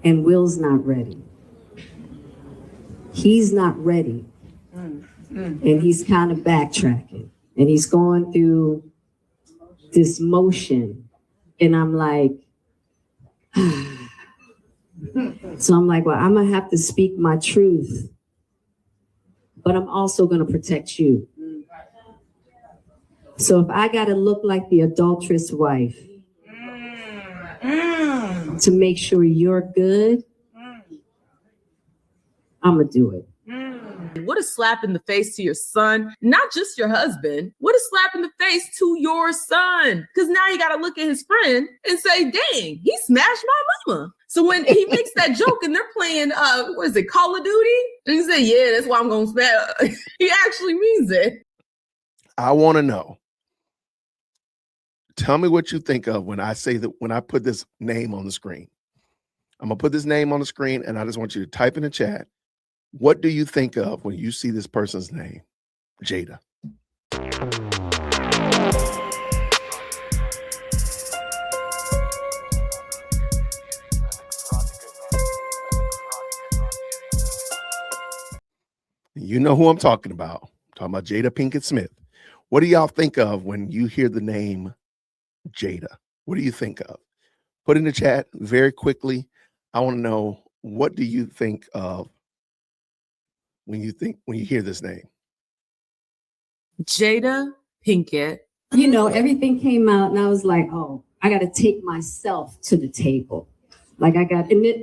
and Will's not ready. He's not ready. And he's kind of backtracking. And he's going through this motion. And I'm like, so I'm like, well, I'm going to have to speak my truth. But I'm also going to protect you. So if I got to look like the adulterous wife to make sure you're good, I'm going to do it. What a slap in the face to your son, not just your husband. What a slap in the face to your son. Because now you got to look at his friend and say, dang, he smashed my mama. So when he makes that joke and they're playing, what is it, Call of Duty? And he said, yeah, that's why I'm going to smash. He actually means it. I want to know. Tell me what you think of when I say that, when I put this name on the screen. I'm going to put this name on the screen and I just want you to type in the chat. What do you think of when you see this person's name? Jada. You know who I'm talking about. I'm talking about Jada Pinkett Smith. What do y'all think of when you hear the name Jada? What do you think of? Put in the chat very quickly. I want to know, what do you think of when you hear this name? Jada Pinkett. You know, everything came out and I was like, oh, I got to take myself to the table. Like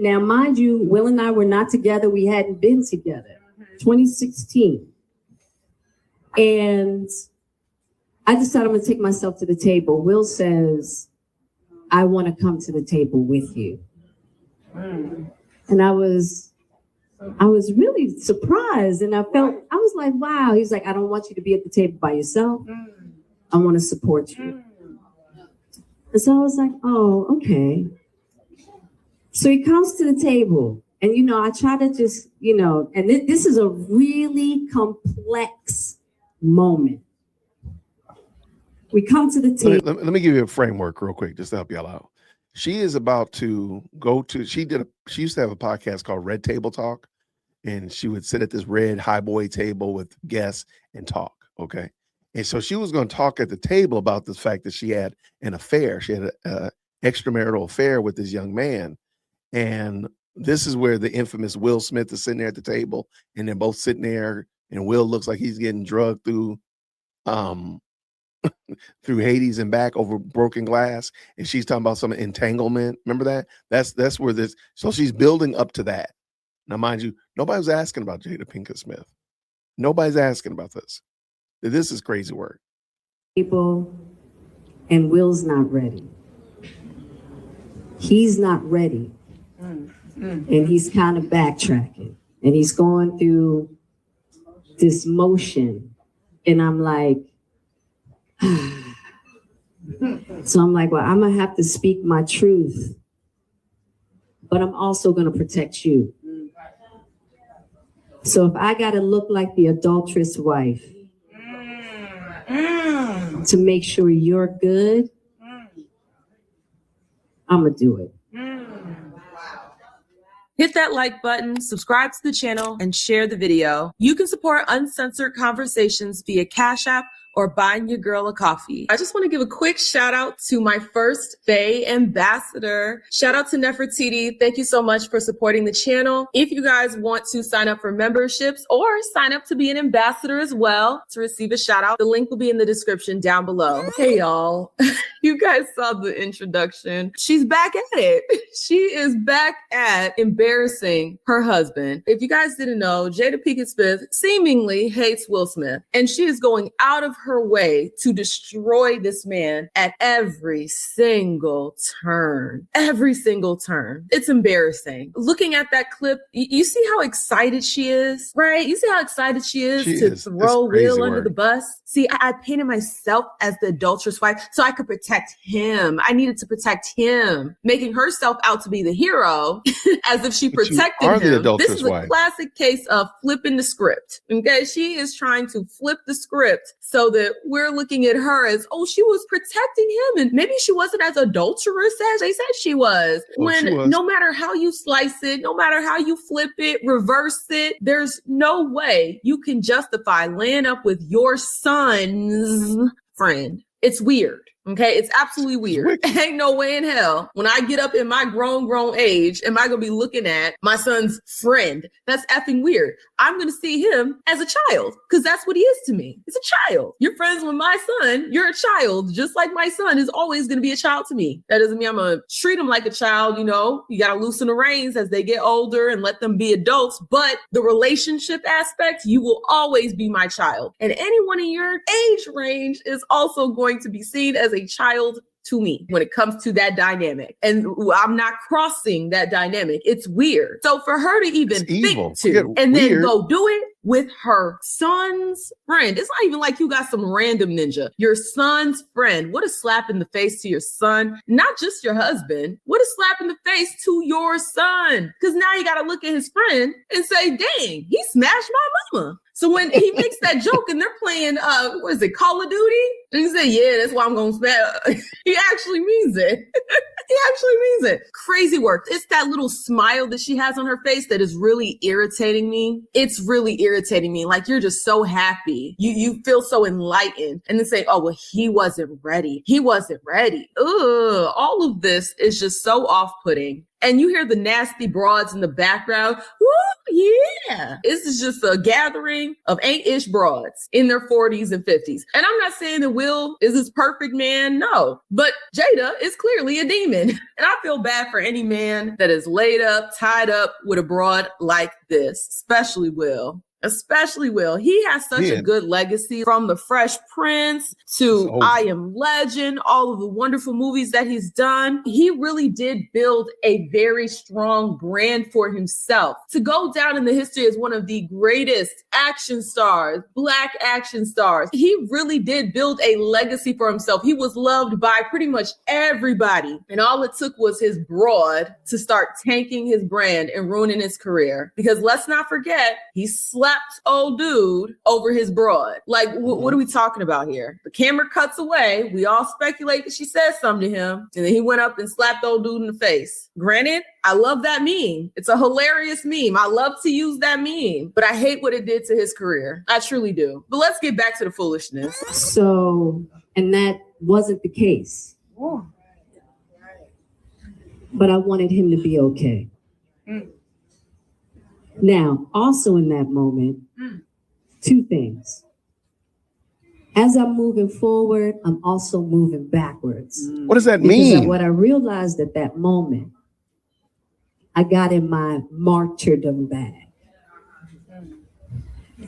now, mind you, Will and I were not together. We hadn't been together. 2016. And I decided I'm going to take myself to the table. Will says, I want to come to the table with you. And I was really surprised, and I was like, wow. He's like, I don't want you to be at the table by yourself. I want to support you. And so I was like, oh, okay. So he comes to the table, and, you know, I try to just, you know, and this is a really complex moment. We come to the table. Let me give you a framework real quick, just to help y'all out. She is about to go to, she used to have a podcast called Red Table Talk, and she would sit at this red highboy table with guests and talk. Okay. And so she was going to talk at the table about the fact that she had an affair. She had an extramarital affair with this young man. And this is where the infamous Will Smith is sitting there at the table, and they're both sitting there, and Will looks like he's getting drugged through, through Hades and back over broken glass, and she's talking about some entanglement. Remember that? That's where this. So she's building up to that. Now, mind you, nobody was asking about Jada Pinkett Smith. Nobody's asking about this. This is crazy work. People, and Will's not ready. He's not ready, and he's kind of backtracking, and he's going through this motion, and I'm like. So I'm like, well, I'm going to have to speak my truth, but I'm also going to protect you. So if I got to look like the adulterous wife to make sure you're good, I'm going to do it. Hit that like button, subscribe to the channel, and share the video. You can support uncensored conversations via Cashapp or buying your girl a coffee. I just want to give a quick shout out to my first Faye ambassador. Shout out to Nefertiti. Thank you so much for supporting the channel. If you guys want to sign up for memberships or sign up to be an ambassador as well to receive a shout out, the link will be in the description down below. Hey y'all, you guys saw the introduction. She's back at it. She is back at embarrassing her husband. If you guys didn't know, Jada Pinkett Smith seemingly hates Will Smith, and she is going out of her way to destroy this man at every single turn. Every single turn. It's embarrassing. Looking at that clip, you see how excited she is, right? You see how excited she is to throw Will under the bus? See, I painted myself as the adulterous wife so I could protect him. I needed to protect him, making herself out to be the hero as if she protected him. This is a classic case of flipping the script. Okay, she is trying to flip the script so so that we're looking at her as, oh, she was protecting him. And maybe she wasn't as adulterous as they said she was. Well, when she was. No matter how you slice it, no matter how you flip it, reverse it, there's no way you can justify laying up with your son's friend. It's weird. Okay, it's absolutely weird. Ain't no way in hell when I get up in my grown age, am I gonna be looking at my son's friend? That's effing weird. I'm gonna see him as a child because that's what he is to me. It's a child. You're friends with my son. You're a child, just like my son is always gonna be a child to me. That doesn't mean I'm gonna treat him like a child. You know, you gotta loosen the reins as they get older and let them be adults. But the relationship aspect, you will always be my child, and anyone in your age range is also going to be seen as a child to me when it comes to that dynamic. And I'm not crossing that dynamic. It's weird. So for her to even think to and then go do it with her son's friend, it's not even like you got some random ninja. Your son's friend. What a slap in the face to your son. Not just your husband. What a slap in the face to your son. Because now you got to look at his friend and say, dang, he smashed my mama. So when he makes that joke and they're playing, what is it, Call of Duty? And he said, yeah, that's why I'm going to smash. He actually means it. He actually means it. Crazy work. It's that little smile that she has on her face that is really irritating me. It's really irritating me. Like, you're just so happy. You feel so enlightened. And then say, oh, well, he wasn't ready. He wasn't ready. Ugh. All of this is just so off-putting. And you hear the nasty broads in the background. Woo, yeah. This is just a gathering of ain't-ish broads in their 40s and 50s. And I'm not saying that Will is this perfect man. No. But Jada is clearly a demon. And I feel bad for any man that is laid up, tied up with a broad like this, especially Will. Especially Will. He has such a good legacy, from The Fresh Prince to I Am Legend, all of the wonderful movies that he's done. He really did build a very strong brand for himself to go down in the history as one of the greatest action stars, Black action stars. He really did build a legacy for himself. He was loved by pretty much everybody. And all it took was his broad to start tanking his brand and ruining his career. Because let's not forget, he slapped old dude over his broad. Like, what are we talking about here? The camera cuts away. We all speculate that she said something to him, and then he went up and slapped old dude in the face. Granted, I love that meme. It's a hilarious meme. I love to use that meme, but I hate what it did to his career. I truly do. But let's get back to the foolishness. So, and that wasn't the case. But I wanted him to be okay. Now, also in that moment, two things. As I'm moving forward, I'm also moving backwards. What does that mean? Because what I realized at that moment, I got in my martyrdom bag.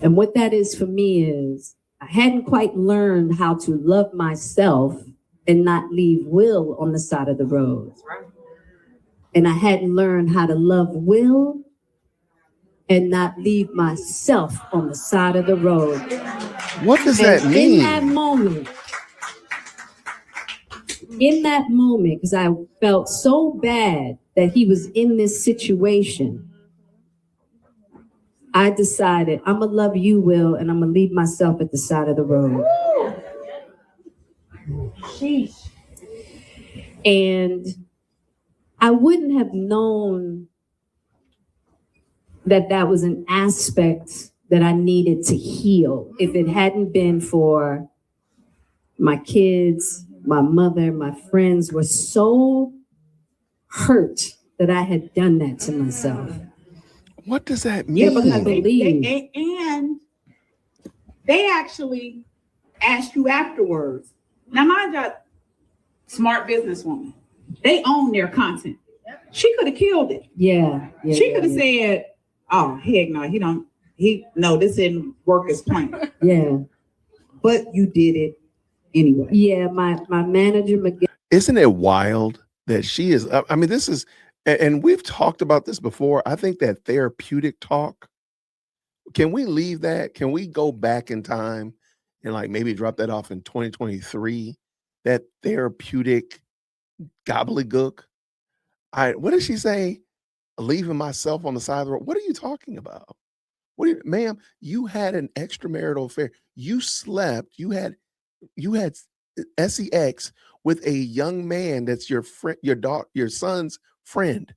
And what that is for me is, I hadn't quite learned how to love myself and not leave Will on the side of the road. And I hadn't learned how to love Will and not leave myself on the side of the road. What does that mean? In that moment, because I felt so bad that he was in this situation, I decided I'm gonna love you, Will, and I'm gonna leave myself at the side of the road. Sheesh. And I wouldn't have known that was an aspect that I needed to heal if it hadn't been for my kids, my mother, my friends were so hurt that I had done that to myself. What does that mean? Yeah, because and they actually asked you afterwards. Now, mind you, smart businesswoman, they own their content. She could have killed it. She could have said, oh, heck no, this didn't work as planned. Yeah. But you did it anyway. Yeah, my manager, Isn't it wild that she is, I mean, this is, and we've talked about this before. I think that therapeutic talk, can we leave that? Can we go back in time and like maybe drop that off in 2023? That therapeutic gobbledygook. What did she say? Leaving myself on the side of the road. What are you talking about? What do you, ma'am? You had an extramarital affair. You slept. You had sex with a young man that's your friend, your son's friend.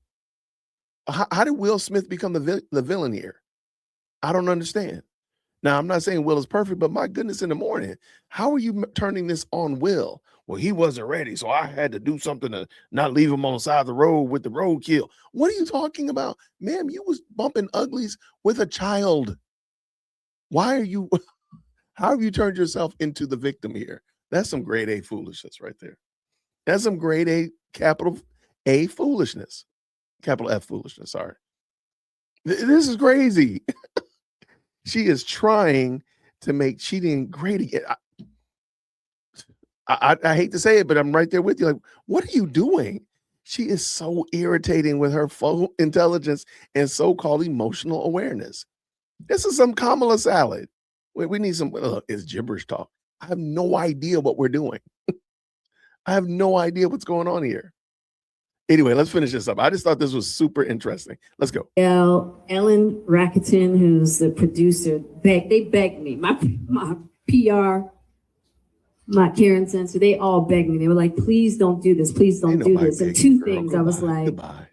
How did Will Smith become the villain here? I don't understand. Now, I'm not saying Will is perfect, but my goodness, in the morning, how are you turning this on Will? Well, he wasn't ready, so I had to do something to not leave him on the side of the road with the roadkill. What are you talking about? Ma'am, you was bumping uglies with a child. Why are you, how have you turned yourself into the victim here? That's some grade A foolishness right there. That's some grade A, capital A foolishness. Capital F foolishness, sorry. This is crazy. She is trying to make cheating great again. I hate to say it, but I'm right there with you. Like, what are you doing? She is so irritating with her full intelligence and so-called emotional awareness. This is some Kamala salad. We need some, it's gibberish talk. I have no idea what we're doing. I have no idea what's going on here. Anyway, let's finish this up. I just thought this was super interesting. Let's go. Ellen Racketon, who's the producer, they begged me. My PR, my Karen Censor, they all begged me. They were like, please don't do this. Please don't do this. And two things, I was like, goodbye.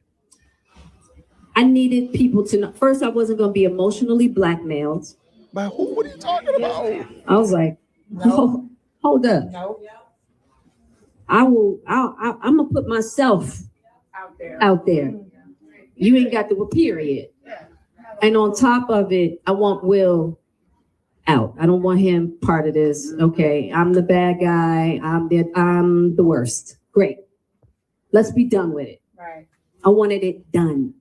I needed people to know. First, I wasn't going to be emotionally blackmailed. By who? What are you talking about? I was like, no, hold up. No. I'm going to put myself out there. You ain't got the period. And on top of it, I want Will out. I don't want him part of this. Okay, I'm the bad guy. I'm the worst. Great. Let's be done with it. Right. I wanted it done.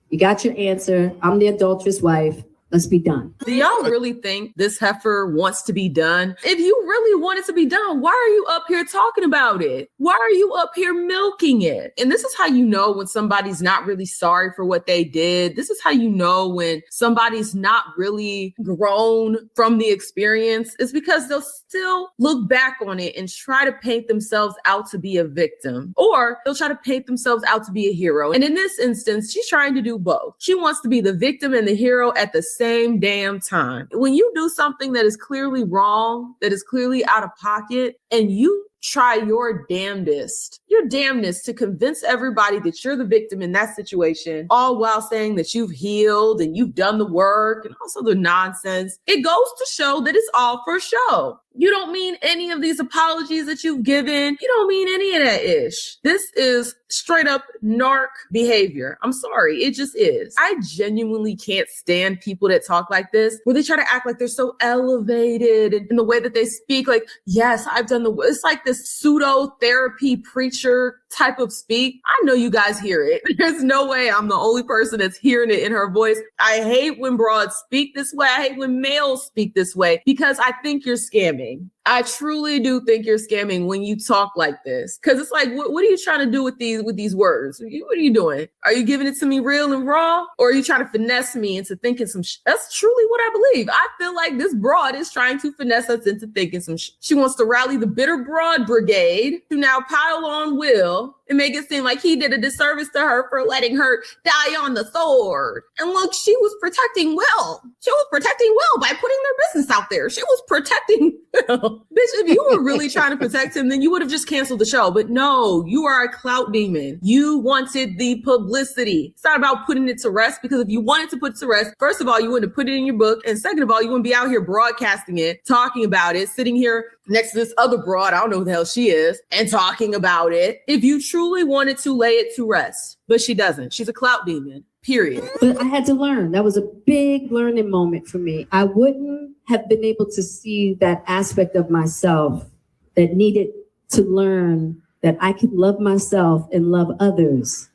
You got your answer. I'm the adulterous wife. Let's be done. Do y'all really think this heifer wants to be done? If you really want it to be done, why are you up here talking about it? Why are you up here milking it? And this is how you know when somebody's not really sorry for what they did. This is how you know when somebody's not really grown from the experience. It's because they'll still look back on it and try to paint themselves out to be a victim, or they'll try to paint themselves out to be a hero. And in this instance, she's trying to do both. She wants to be the victim and the hero at the same damn time. When you do something that is clearly wrong, that is clearly out of pocket, and you try your damnedest to convince everybody that you're the victim in that situation, all while saying that you've healed and you've done the work and also the nonsense, it goes to show that it's all for show. You don't mean any of these apologies that you've given. You don't mean any of that ish. This is straight up narc behavior. I'm sorry. It just is. I genuinely can't stand people that talk like this, where they try to act like they're so elevated in the way that they speak. Like, yes, I've done it's like this pseudo therapy preacher type of speak. I know you guys hear it. There's no way I'm the only person that's hearing it in her voice. I hate when broads speak this way. I hate when males speak this way, because I think you're scamming. I truly do think you're scamming when you talk like this. Because it's like, what are you trying to do with these words? What are you doing? Are you giving it to me real and raw? Or are you trying to finesse me into thinking some shit? That's truly what I believe. I feel like this broad is trying to finesse us into thinking some shit. She wants to rally the bitter broad brigade to now pile on Will and make it seem like he did a disservice to her for letting her die on the sword. And look, she was protecting Will. She was protecting Will by putting their business out there. She was protecting Will. Bitch, if you were really trying to protect him, then you would have just canceled the show. But no, you are a clout demon. You wanted the publicity. It's not about putting it to rest, because if you wanted to put it to rest, first of all, you wouldn't have put it in your book. And second of all, you wouldn't be out here broadcasting it, talking about it, sitting here next to this other broad, I don't know who the hell she is, and talking about it. If you truly wanted to lay it to rest, but she doesn't. She's a clout demon. Period. But I had to learn. That was a big learning moment for me. I wouldn't have been able to see that aspect of myself that needed to learn that I could love myself and love others,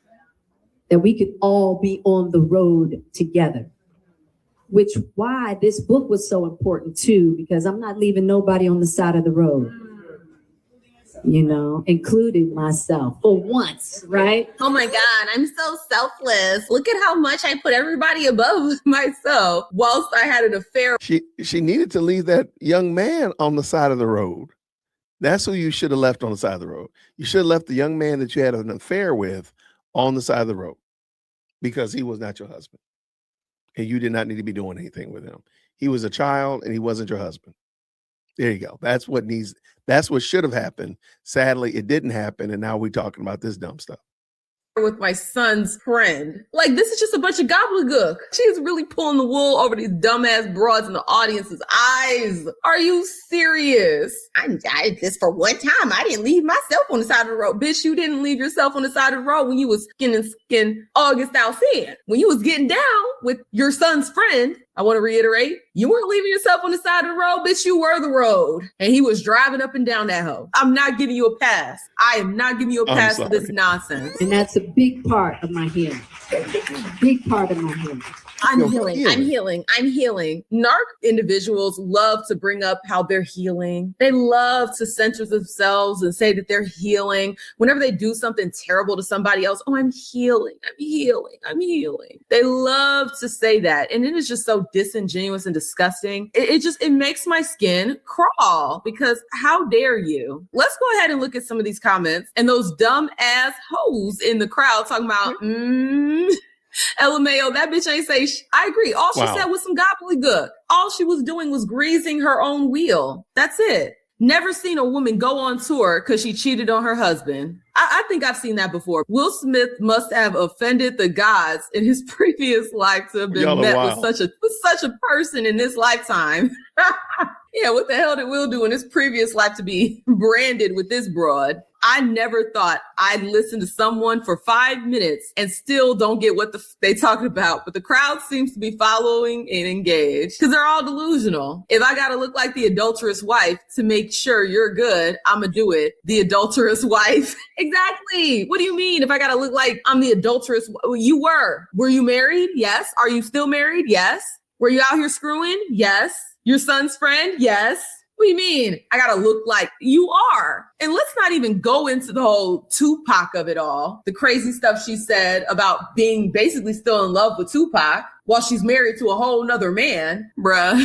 that we could all be on the road together. Which why this book was so important too, because I'm not leaving nobody on the side of the road. You know, including myself for once, right? Oh my God, I'm so selfless. Look at how much I put everybody above myself whilst I had an affair. She needed to leave that young man on the side of the road. That's who you should have left on the side of the road. You should have left the young man that you had an affair with on the side of the road, because he was not your husband. and you did not need to be doing anything with him. He was a child and he wasn't your husband. There you go. That's what should have happened. Sadly, it didn't happen. And now we're talking about this dumb stuff. With my son's friend. Like, this is just a bunch of gobbledygook. She's really pulling the wool over these dumbass broads in the audience's eyes. Are you serious? I just for one time, I didn't leave myself on the side of the road. Bitch, you didn't leave yourself on the side of the road when you was skin August out sin. When you was getting down with your son's friend, I want to reiterate, you weren't leaving yourself on the side of the road, bitch, you were the road. And he was driving up and down that hoe. I'm not giving you a pass. I am not giving you a pass for this nonsense. And that's a big part of my healing. Big part of my healing. I'm healing. Narc individuals love to bring up how they're healing. They love to center themselves and say that they're healing. Whenever they do something terrible to somebody else, oh, I'm healing. They love to say that. And it is just so disingenuous and disgusting. It makes my skin crawl because how dare you? Let's go ahead and look at some of these comments and those dumb ass hoes in the crowd talking about, LMAO, that bitch ain't say I agree. All she said was some gobbledygook. All she was doing was greasing her own wheel. That's it. Never seen a woman go on tour because she cheated on her husband. I think I've seen that before. Will Smith must have offended the gods in his previous life to have been met with such a person in this lifetime. Yeah, what the hell did Will do in his previous life to be branded with this broad? I never thought I'd listen to someone for 5 minutes and still don't get what they talking about, but the crowd seems to be following and engaged because they're all delusional. If I got to look like the adulterous wife to make sure you're good, I'm going to do it. The adulterous wife. Exactly. What do you mean? If I got to look like I'm the adulterous, you were. Were you married? Yes. Are you still married? Yes. Were you out here screwing? Yes. Your son's friend? Yes. What do you mean? I gotta look like you are. And let's not even go into the whole Tupac of it all. The crazy stuff she said about being basically still in love with Tupac while she's married to a whole nother man. Bruh.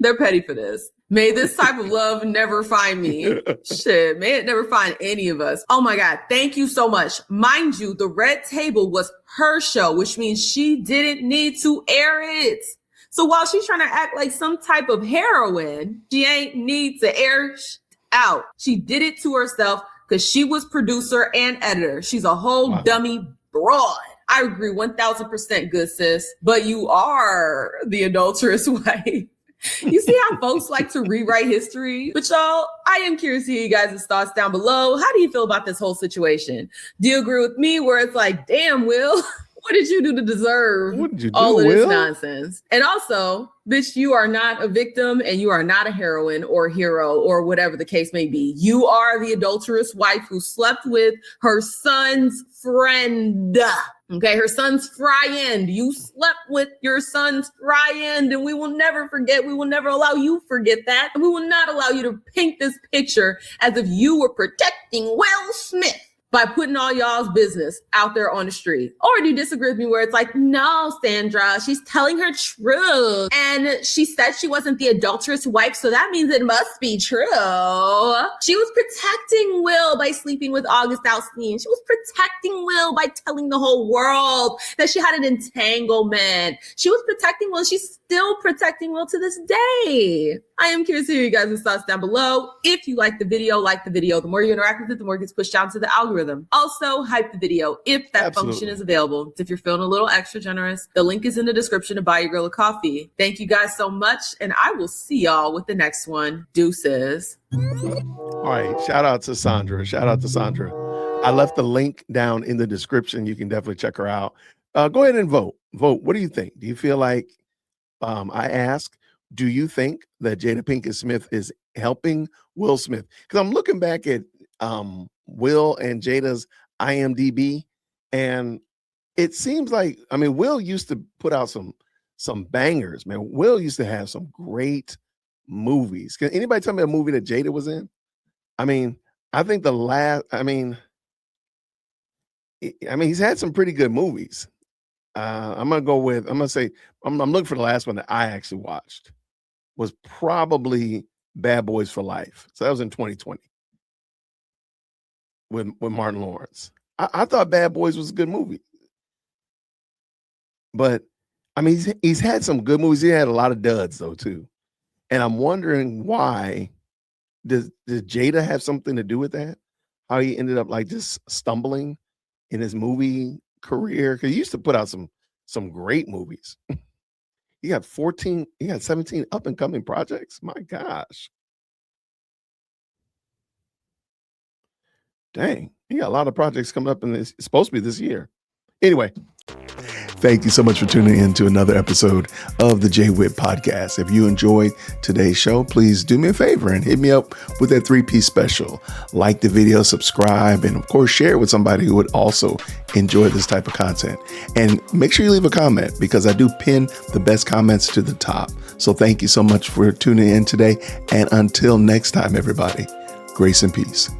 They're petty for this. May this type of love never find me. Shit, may it never find any of us. Oh my God, thank you so much. Mind you, the Red Table was her show, which means she didn't need to air it. So while she's trying to act like some type of heroine, she ain't need to air out. She did it to herself because she was producer and editor. She's a whole dummy broad. I agree 1000% good sis, but you are the adulterous wife. You see how folks like to rewrite history? But y'all, I am curious to hear you guys' thoughts down below. How do you feel about this whole situation? Do you agree with me where it's like, damn, Will, what did you do to deserve all of this nonsense? And also, bitch, you are not a victim and you are not a heroine or hero or whatever the case may be. You are the adulterous wife who slept with her son's friend. Okay, her son's friend. You slept with your son's friend, and we will never forget. We will never allow you to forget that. And we will not allow you to paint this picture as if you were protecting Will Smith by putting all y'all's business out there on the street. Or do you disagree with me where it's like, no, Sandra, she's telling her truth. And she said she wasn't the adulterous wife, so that means it must be true. She was protecting Will by sleeping with August Alsteen. She was protecting Will by telling the whole world that she had an entanglement. She was protecting Will. She's still protecting Will to this day. I am curious to hear you guys' thoughts down below. If you like the video, The more you interact with it, the more it gets pushed down to the algorithm. Also, hype the video if that function is available. If you're feeling a little extra generous, the link is in the description to buy your girl a coffee. Thank you guys so much, and I will see y'all with the next one. Deuces. All right. Shout out to Sandra. I left the link down in the description. You can definitely check her out. Go ahead and vote. What do you think? Do you feel like, I ask, do you think that Jada Pinkett Smith is helping Will Smith? Because I'm looking back at Will and Jada's IMDb, and it seems like, I mean, Will used to put out some bangers, man. Will used to have some great movies. Can anybody tell me a movie that Jada was in? I mean, I think he's had some pretty good movies. I'm gonna say I'm looking for the last one that I actually watched was probably Bad Boys for Life. So that was in 2020 with Martin Lawrence. I thought Bad Boys was a good movie. But I mean, he's had some good movies. He had a lot of duds though too, and I'm wondering why. Does Jada have something to do with that? How he ended up like just stumbling in his movie career? Because he used to put out some great movies. He got 17 up and coming projects. My gosh. Dang, he got a lot of projects coming up, and it's supposed to be this year. Anyway, thank you so much for tuning in to another episode of the JWhit Podcast. If you enjoyed today's show, please do me a favor and hit me up with that 3-piece special. Like the video, subscribe, and of course, share it with somebody who would also enjoy this type of content. And make sure you leave a comment, because I do pin the best comments to the top. So thank you so much for tuning in today. And until next time, everybody, grace and peace.